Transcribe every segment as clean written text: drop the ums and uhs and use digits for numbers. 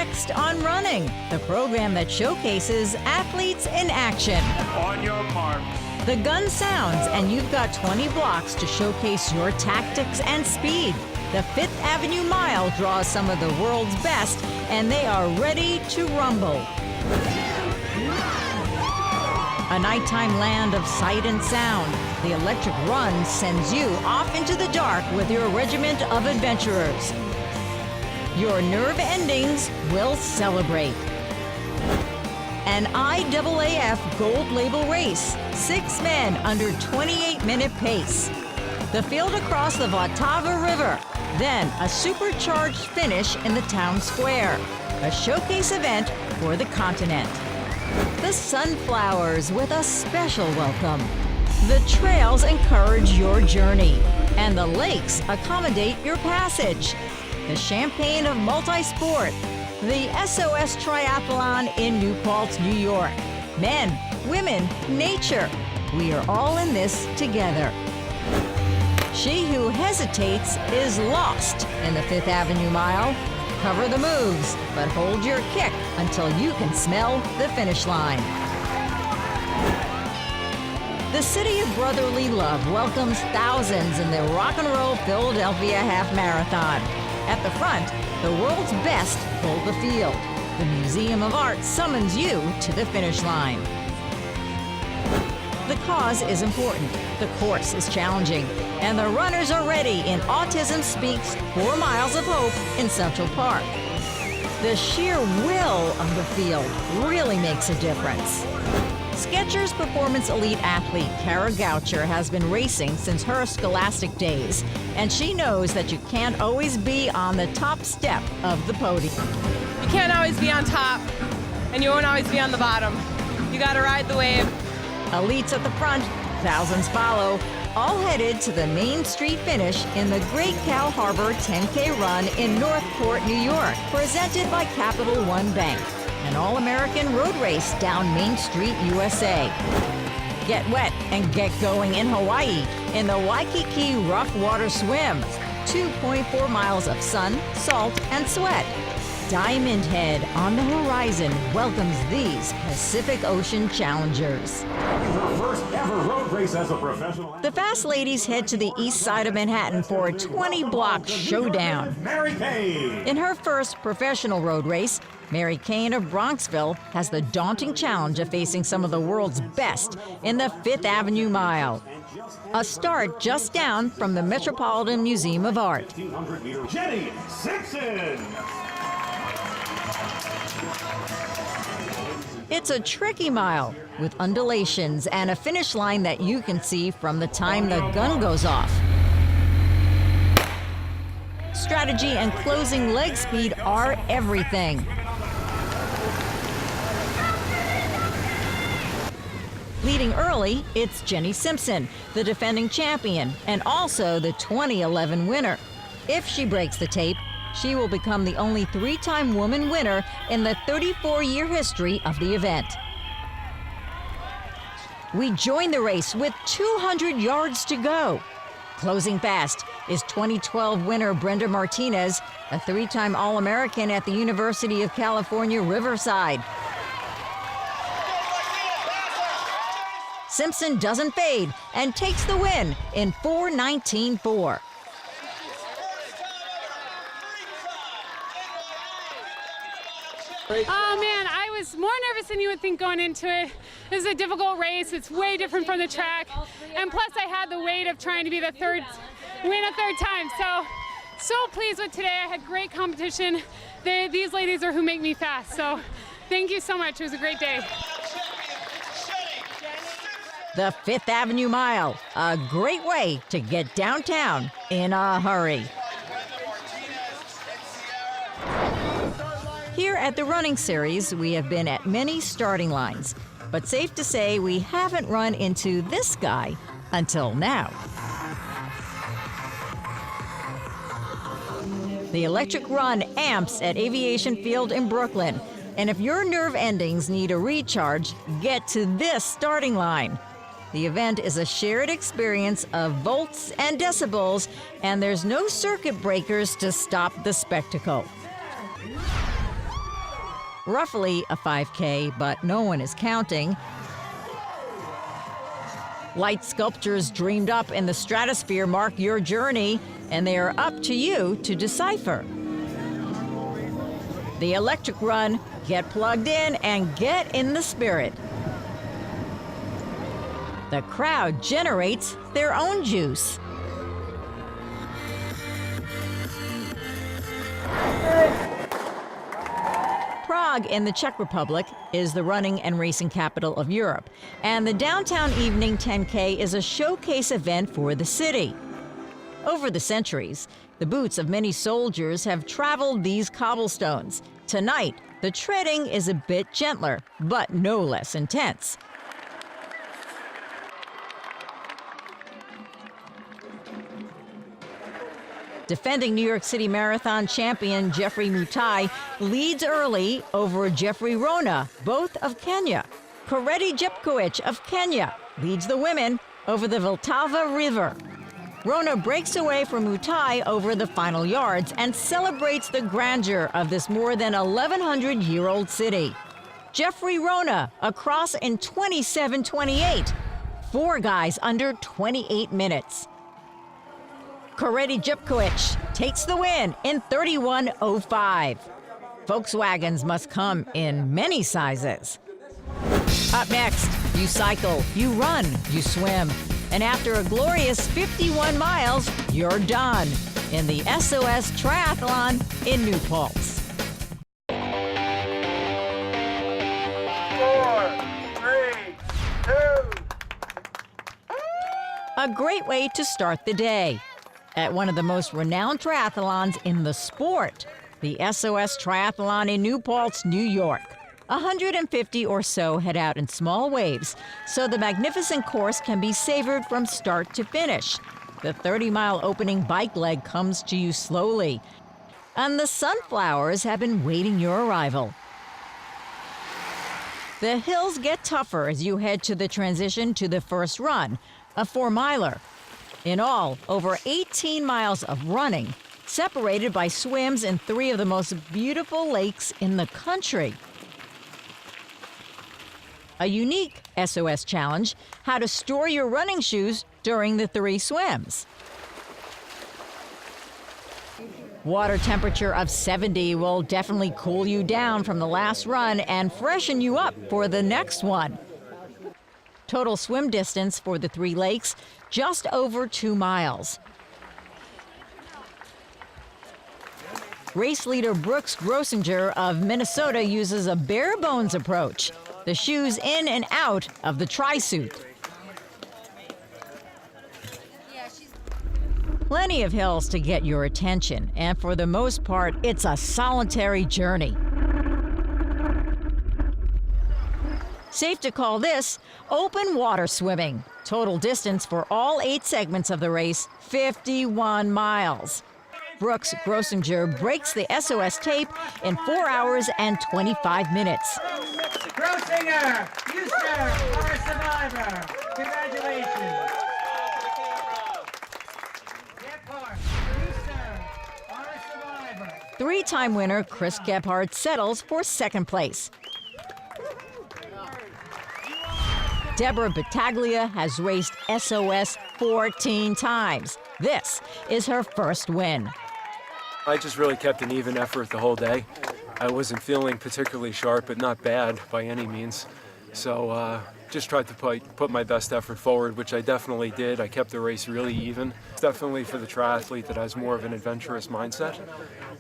Next on Running, the program that showcases athletes in action. On your mark. The gun sounds, and you've got 20 blocks to showcase your tactics and speed. The Fifth Avenue Mile draws some of the world's best, and they are ready to rumble. A nighttime land of sight and sound, the electric run sends you off into the dark with your regiment of adventurers. Your nerve endings will celebrate. An IAAF gold label race, 6 men under 28-minute pace. The field across the Vltava River, then a supercharged finish in the town square, a showcase event for the continent. The sunflowers with a special welcome. The trails encourage your journey, and the lakes accommodate your passage. The champagne of multi-sport, the SOS Triathlon in New Paltz, New York. Men, women, nature, we are all in this together. She who hesitates is lost in the Fifth Avenue Mile. Cover the moves, but hold your kick until you can smell the finish line. The city of brotherly love welcomes thousands in the Rock and Roll Philadelphia Half Marathon. At the front, the world's best pull the field. The Museum of Art summons you to the finish line. The cause is important, the course is challenging, and the runners are ready in Autism Speaks 4 Miles of Hope in Central Park. The sheer will of the field really makes a difference. Skechers Performance Elite athlete Kara Goucher has been racing since her scholastic days, and she knows that you can't always be on the top step of the podium. You can't always be on top, and you won't always be on the bottom. You gotta ride the wave. Elites at the front, thousands follow, all headed to the Main Street finish in the Great Cow Harbor 10K run in Northport, New York, presented by Capital One Bank, an all-American road race down Main Street, USA. Get wet and get going in Hawaii in the Waikiki Rough Water Swim. 2.4 miles of sun, salt, and sweat. Diamond Head on the horizon welcomes these Pacific Ocean challengers. Her first ever road race as a professional. The fast ladies head to the east side of Manhattan for a 20-block showdown. Mary Kay. In her first professional road race, Mary Kane of Bronxville has the daunting challenge of facing some of the world's best in the Fifth Avenue Mile. A start just down from the Metropolitan Museum of Art. 1500-meter Jenny Simpson. It's a tricky mile with undulations and a finish line that you can see from the time the gun goes off. Strategy and closing leg speed are everything. Leading early, it's Jenny Simpson, the defending champion and also the 2011 winner. If she breaks the tape, she will become the only 3-time woman winner in the 34-year history of the event. We join the race with 200 yards to go. Closing fast is 2012 winner Brenda Martinez, a 3-time All-American at the University of California, Riverside. Simpson doesn't fade and takes the win in 4:19.4. Oh man, I was more nervous than you would think going into it. This is a difficult race. It's way different from the track. And plus I had the weight of trying to be the win a third time. So pleased with today. I had great competition. These ladies are who make me fast. So thank you so much. It was a great day. The Fifth Avenue Mile, a great way to get downtown in a hurry. Here at the running series, we have been at many starting lines, but safe to say we haven't run into this guy until now. The electric run amps at Aviation Field in Brooklyn, and if your nerve endings need a recharge, get to this starting line. The event is a shared experience of volts and decibels, and there's no circuit breakers to stop the spectacle. roughly a 5K, but no one is counting. Light sculptures dreamed up in the stratosphere mark your journey, and they are up to you to decipher. The electric run, get plugged in and get in the spirit. The crowd generates their own juice. Prague in the Czech Republic is the running and racing capital of Europe, and the Downtown Evening 10K is a showcase event for the city. Over the centuries, the boots of many soldiers have traveled these cobblestones. Tonight, the treading is a bit gentler, but no less intense. Defending New York City Marathon champion Geoffrey Mutai leads early over Jeffrey Ronon, both of Kenya. Goretti Jepkoech of Kenya leads the women over the Vltava River. Ronon breaks away from Mutai over the final yards and celebrates the grandeur of this more than 1,100-year-old city. Jeffrey Ronon across in 27:28. 4 guys under 28 minutes. Goretti Jepkoech takes the win in 31:05. Volkswagens must come in many sizes. Up next, you cycle, you run, you swim. And after a glorious 51 miles, you're done in the SOS Triathlon in New Paltz. 4, 3, 2. A great way to start the day at one of the most renowned triathlons in the sport, the SOS Triathlon in New Paltz, New York. 150 or so head out in small waves, so the magnificent course can be savored from start to finish. The 30-mile opening bike leg comes to you slowly, and the sunflowers have been waiting your arrival. The hills get tougher as you head to the transition to the first run, a 4-miler. In all, over 18 miles of running, separated by swims in 3 of the most beautiful lakes in the country. A unique SOS challenge, how to store your running shoes during the 3 swims. Water temperature of 70 will definitely cool you down from the last run and freshen you up for the next one. Total swim distance for the 3 lakes, just over 2 miles. Race leader Brooks Grossinger of Minnesota uses a bare bones approach. The shoes in and out of the tri-suit. Plenty of hills to get your attention, and for the most part, it's a solitary journey. Safe to call this open water swimming. Total distance for all 8 segments of the race, 51 miles. Brooks Grossinger breaks the SOS tape in 4 hours and 25 minutes. Grossinger, you sir are a survivor. Congratulations. Gebhardt, you sir are a survivor. 3-time winner Chris Gebhardt settles for 2nd place. Deborah Battaglia has raced SOS 14 times. This is her first win. I just really kept an even effort the whole day. I wasn't feeling particularly sharp, but not bad by any means. So just tried to put my best effort forward, which I definitely did. I kept the race really even. It's definitely for the triathlete that has more of an adventurous mindset.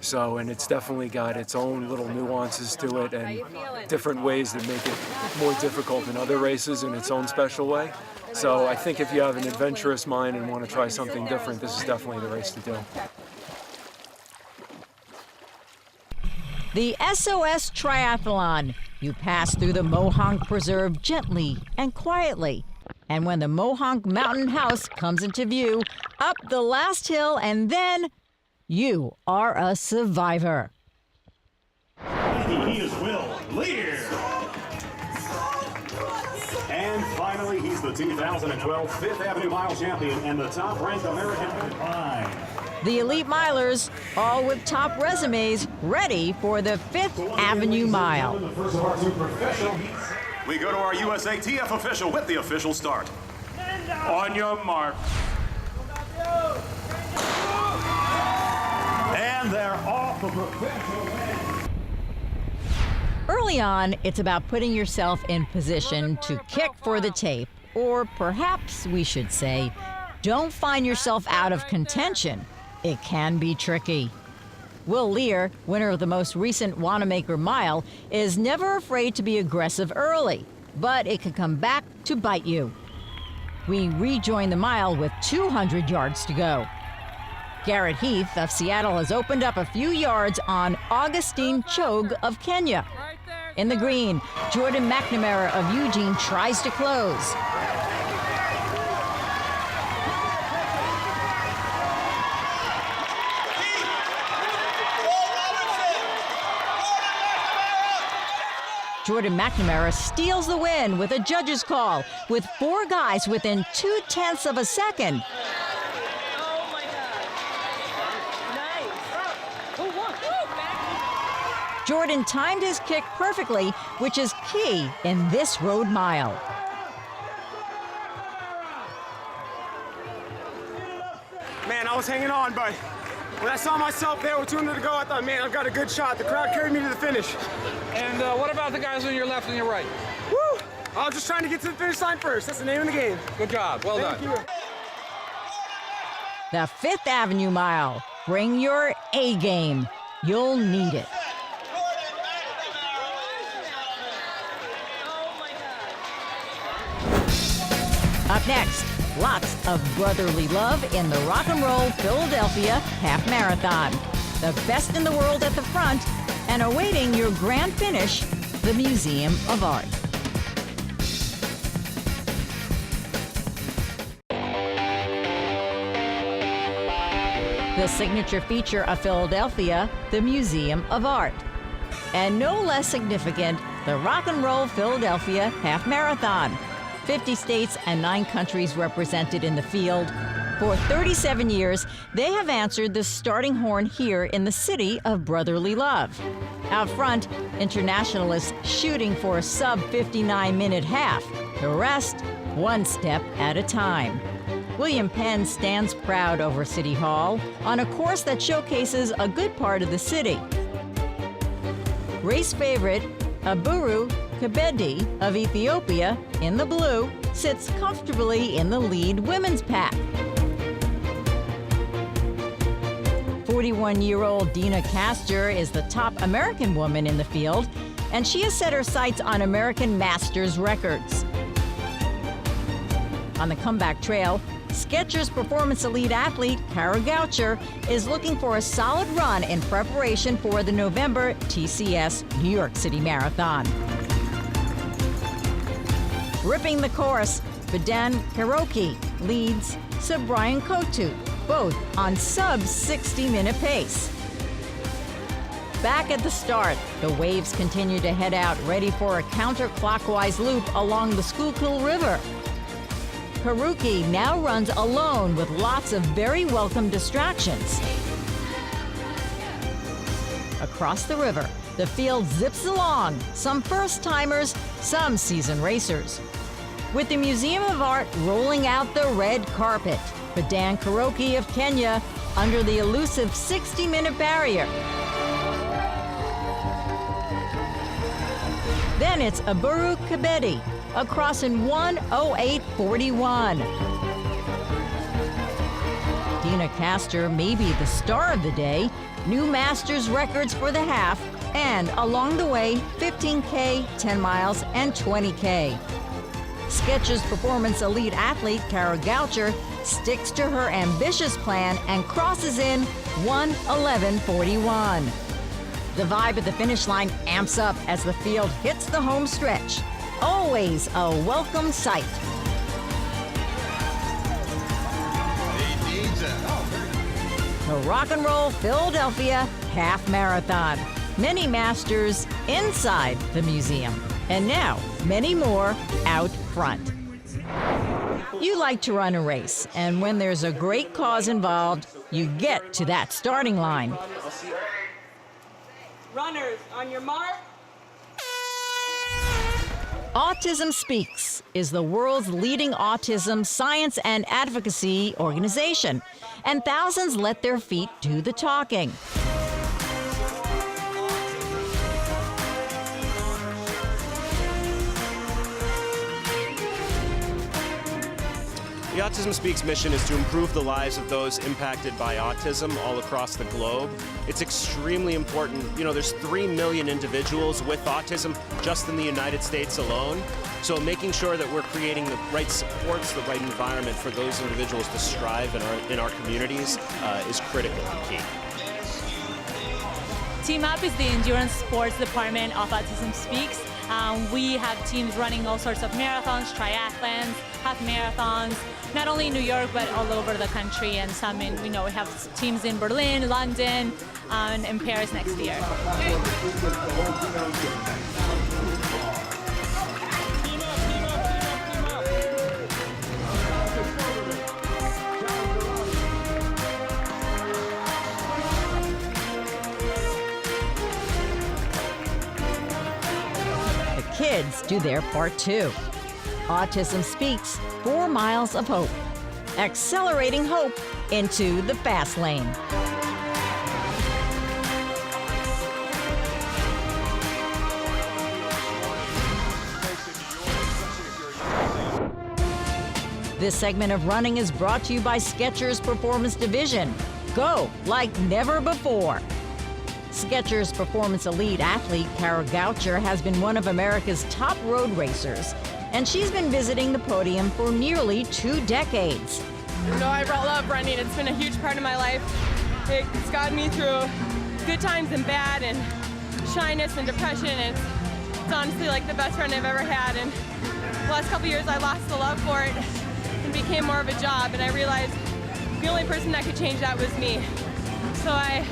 So, and it's definitely got its own little nuances to it and different ways that make it more difficult than other races in its own special way. So I think if you have an adventurous mind and want to try something different, this is definitely the race to do. The SOS Triathlon. You pass through the Mohonk Preserve gently and quietly. And when the Mohonk Mountain House comes into view, up the last hill, and then you are a survivor. He is Will Lear. And finally, he's the 2012 Fifth Avenue Mile champion and the top-ranked American combined. The elite milers, all with top resumes, ready for the 5th Avenue Mile. We go to our USATF official with the official start. On your mark. And they're off the professional way. Early on, it's about putting yourself in position to kick for the tape, or perhaps we should say, don't find yourself out of contention. It can be tricky. Will Lear, winner of the most recent Wanamaker Mile, is never afraid to be aggressive early, but it could come back to bite you. We rejoin the mile with 200 yards to go. Garrett Heath of Seattle has opened up a few yards on Augustine Chogue of Kenya. In the green, Jordan McNamara of Eugene tries to close. Jordan McNamara steals the win with a judge's call, with 4 guys within 0.2 of a second. Oh my God. Nice. Jordan timed his kick perfectly, which is key in this road mile. Man, I was hanging on, but when I saw myself there with 200 to go, I thought, man, I've got a good shot. The crowd carried me to the finish. And what about the guys on your left and your right? Woo! I was just trying to get to the finish line first. That's the name of the game. Good job. Well done. Thank you. The 5th Avenue Mile. Bring your A game. You'll need it. Up next, lots of brotherly love in the Rock and Roll Philadelphia Half Marathon. The best in the world at the front, and awaiting your grand finish, the Museum of Art. The signature feature of Philadelphia, the Museum of Art. And no less significant, the Rock and Roll Philadelphia Half Marathon. 50 states and 9 countries represented in the field. For 37 years, they have answered the starting horn here in the city of brotherly love. Out front, internationalists shooting for a sub-59-minute half. The rest, one step at a time. William Penn stands proud over City Hall on a course that showcases a good part of the city. Race favorite, Aburu Kebede of Ethiopia, in the blue, sits comfortably in the lead women's pack. 41-year-old Deena Kastor is the top American woman in the field, and she has set her sights on American Masters records. On the comeback trail, Skechers Performance Elite athlete Goucher is looking for a solid run in preparation for the November TCS New York City Marathon. Ripping the course, Bedan Karoki leads Brian Kotu, both on sub-60-minute pace. Back at the start, the waves continue to head out, ready for a counterclockwise loop along the Schuylkill River. Karoki now runs alone with lots of very welcome distractions. Across the river, the field zips along, some first-timers, some seasoned racers. With the Museum of Art rolling out the red carpet, Bedan Karoki of Kenya under the elusive 60-minute barrier. Then it's Aburu Kebede, across in 1:08:41. Deena Kastor may be the star of the day, new Masters records for the half, and along the way, 15K, 10 miles, and 20K. Skechers Performance Elite athlete Goucher sticks to her ambitious plan and crosses in 1:11:41. The vibe at the finish line amps up as the field hits the home stretch. Always a welcome sight. The Rock and Roll Philadelphia Half Marathon. Many masters inside the museum. And now, many more out front. You like to run a race, and when there's a great cause involved, you get to that starting line. Runners, on your mark. Autism Speaks is the world's leading autism science and advocacy organization, and thousands let their feet do the talking. The Autism Speaks mission is to improve the lives of those impacted by autism all across the globe. It's extremely important. You know, there's 3 million individuals with autism just in the United States alone. So making sure that we're creating the right supports, the right environment for those individuals to strive in our communities is critical and key. Team Up is the endurance sports department of Autism Speaks. We have teams running all sorts of marathons, triathlons, half marathons, not only in New York, but all over the country, and some in, we have teams in Berlin, London, and in Paris next year. Kids do their part too. Autism Speaks 4 miles of hope, accelerating hope into the fast lane. This segment of Running is brought to you by Skechers Performance Division. Go like never before. Skechers Performance Elite athlete Goucher has been one of America's top road racers, and she's been visiting the podium for nearly 2 decades. You know, I love running. It's been a huge part of my life. It's gotten me through good times and bad, and shyness and depression. And it's honestly like the best run I've ever had. And the last couple years I lost the love for it and became more of a job, and I realized the only person that could change that was me. So I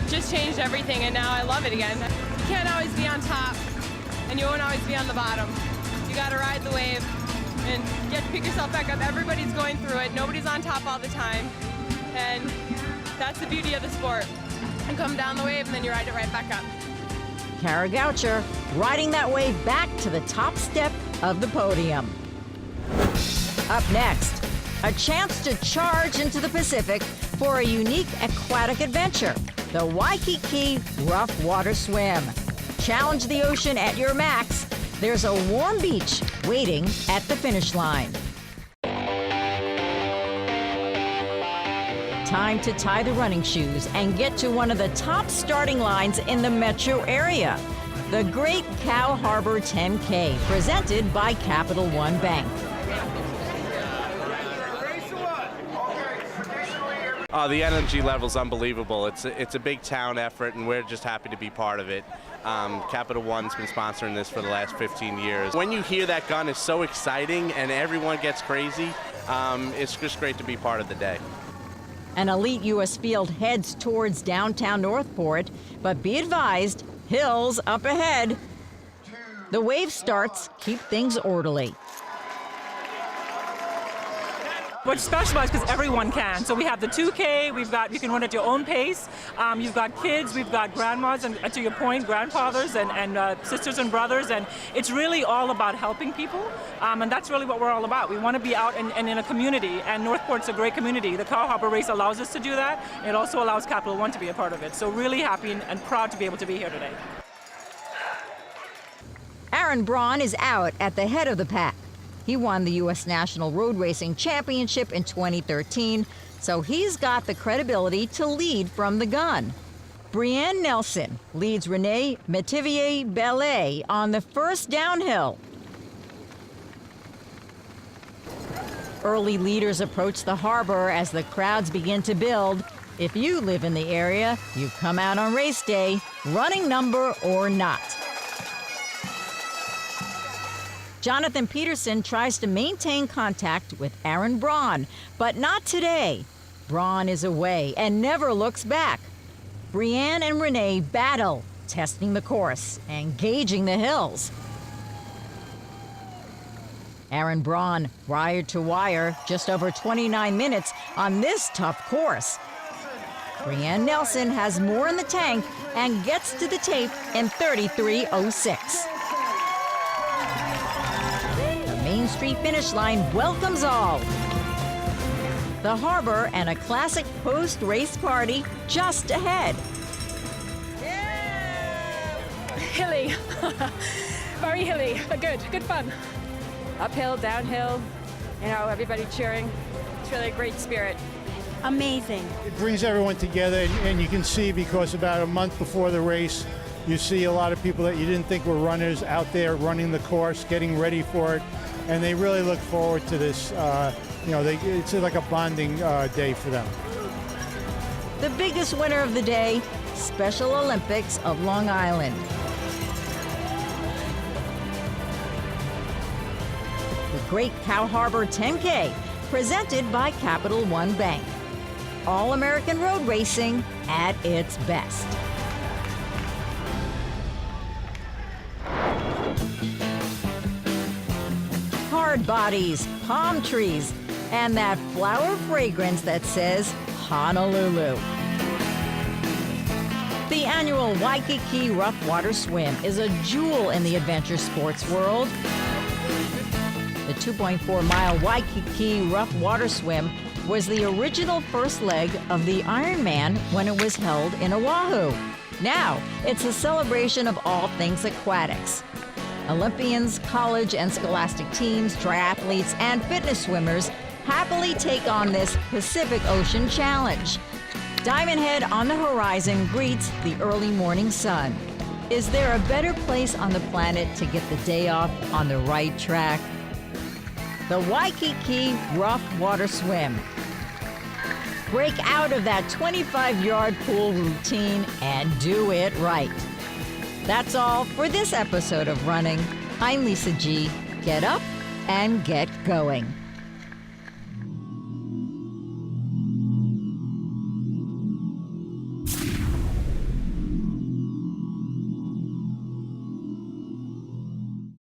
just changed everything, and now I love it again. You can't always be on top, and you won't always be on the bottom. You gotta ride the wave, and you have to pick yourself back up. Everybody's going through it. Nobody's on top all the time, and that's the beauty of the sport. You come down the wave, and then you ride it right back up. Goucher riding that wave back to the top step of the podium. Up next, a chance to charge into the Pacific for a unique aquatic adventure. The Waikiki Rough Water Swim. Challenge the ocean at your max. There's a warm beach waiting at the finish line. Time to tie the running shoes and get to one of the top starting lines in the metro area. The Great Cow Harbor 10K, presented by Capital One Bank. The energy level's unbelievable. It's a big town effort, and we're just happy to be part of it. Capital One's been sponsoring this for the last 15 years. When you hear that gun, it's so exciting, and everyone gets crazy. It's just great to be part of the day. An elite U.S. field heads towards downtown Northport, but be advised, hills up ahead. The wave starts, keep things orderly. What's special about it is because everyone can. So we have the 2K, you can run at your own pace. You've got kids, we've got grandmas, and to your point, grandfathers and sisters and brothers. And it's really all about helping people. And that's really what we're all about. We want to be out and in a community, and Northport's a great community. The Cow Harbor race allows us to do that. It also allows Capital One to be a part of it. So really happy and proud to be able to be here today. Aaron Braun is out at the head of the pack. He won the U.S. National Road Racing Championship in 2013, so he's got the credibility to lead from the gun. Brianne Nelson leads Renee Metivier-Belay on the first downhill. Early leaders approach the harbor as the crowds begin to build. If you live in the area, you come out on race day, running number or not. Jonathan Peterson tries to maintain contact with Aaron Braun, but not today. Braun is away and never looks back. Brianne and Renee battle, testing the course and gauging the hills. Aaron Braun, wire to wire, just over 29 minutes on this tough course. Brianne Nelson has more in the tank and gets to the tape in 33:06. The Main Street finish line welcomes all. The harbor and a classic post-race party just ahead. Hilly. Very hilly, but good fun. Uphill, downhill, everybody cheering. It's really a great spirit. Amazing. It brings everyone together, and you can see, because about a month before the race, you see a lot of people that you didn't think were runners out there running the course, getting ready for it, and they really look forward to this. It's like a bonding day for them. The biggest winner of the day, Special Olympics of Long Island. The Great Cow Harbor 10K, presented by Capital One Bank. All-American road racing at its best. Hard bodies, palm trees, and that flower fragrance that says Honolulu. The annual Waikiki Rough Water Swim is a jewel in the adventure sports world. The 2.4-mile Waikiki Rough Water Swim was the original first leg of the Ironman when it was held in Oahu. Now, it's a celebration of all things aquatics. Olympians, college and scholastic teams, triathletes, and fitness swimmers happily take on this Pacific Ocean challenge. Diamond Head on the horizon greets the early morning sun. Is there a better place on the planet to get the day off on the right track? The Waikiki Rough Water Swim. Break out of that 25-yard pool routine and do it right. That's all for this episode of Running. I'm Lisa G. Get up and get going.